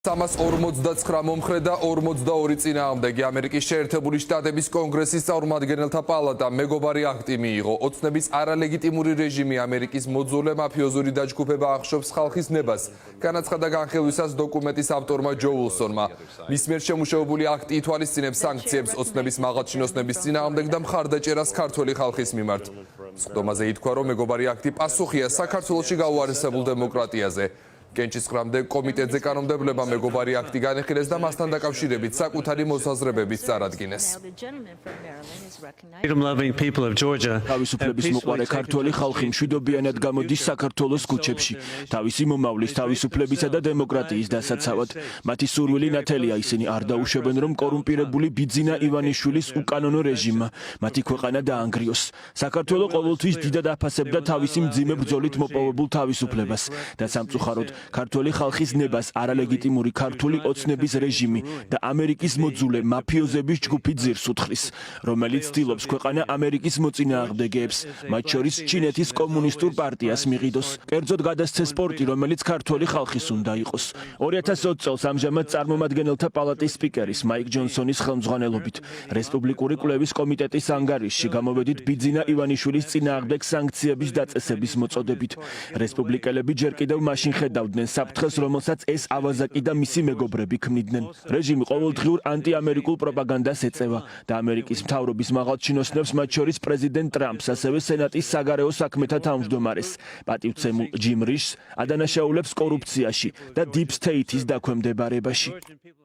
349 მომხრე და 42 წინააღმდეგი ამერიკის შეერთებული შტატების კონგრესის წარმომადგენელთა პალატამ მეგობარი აქტი მიიღო. ოცნების არალეგიტიმური რეჟიმი ამერიკის მოძულე მაფიოზური დაჯგუფება ახშობს ხალხის ნებას. განაცხადა განხილვისას დოკუმენტის ავტორმა ჯო უილსონმა. მის მიერ შემუშავებული აქტი ითვალისწინებს სანქციებს ოცნების მაღალჩინოსნების წინააღმდეგ და მხარდაჭერას ქართველი ხალხის მიმართ. სხდომაზე ითქვა, რომ მეგობარი აქტი პასუხია საქართველოში გაუარესებულ დემოკრატიაზე. კენჭისყრამდე კომიტეტზე კანონმდებლებმა მეგობარი აქტი განიხილეს და მასთან დაკავშირებით საკუთარი მოსაზრებებიც წარადგინეს. თავისუფლების მოყვარე ქართველი ხალხი მშვიდობიანად გამოდის საქართველოს ქუჩებში, თავისი მომავლის, თავისუფლებისა და დემოკრატიის დასაცავად. მათი სურვილი ნათელია, ისინი არ დაუშვებენ, რომ კორუმპირებული ბიძინა ივანიშვილის უკანონო რეჟიმმა მათი ქვეყანა დაანგრიოს. საქართველო ყოველთვის დიდად აფასებდა თავისი მძიმე ბრძოლით მოპოვებულ თავისუფლებას და სამწუხაროდ ქართველი ხალხის ნებას არალეგიტიმური ქართული ოცნების რეჟიმი და ამერიკის მოძულე მაფიოზების ჯგუფი ძირს უთხრის, რომელიც ცდილობს ქვეყანა ამერიკის მოწინააღმდეგეებს, მათ შორის ჩინეთის კომუნისტურ პარტიას მიყიდოს. კერძოდ გადასცეს სპორტი, რომელიც ქართველი ხალხის უნდა იყოს. 2020 წელს ამჟამად წარმომადგენელთა პალატის სპიკერის მაიკ ჯონსონის ხელმძღვანელობით რესპუბლიკური კვლევის კომიტეტის ანგარიშში გამოვედით ბიძინა ივანიშვილის წინააღმდეგ სანქციების დაწესების მოწოდებით. რესპუბლიკელები ჯერ კიდევ მაშინ ხედავდნენ საფრთხეს, რომელსაც ეს ავაზაკი და მისი მეგობრები ქმნიდნენ. რეჟიმი ყოველდღიურ ანტიამერიკულ პროპაგანდას ეწევა და ამერიკის მთავრობის მაღალჩინოსნებს, მათ შორის პრეზიდენტ ტრამპს, ასევე სენატის საგარეო საქმეთა თავმჯდომარეს, პატივცემულ ჯიმ რიშს ადანაშაულებს კორუფციაში და დიპ სტეითის დაქვემდებარებაში.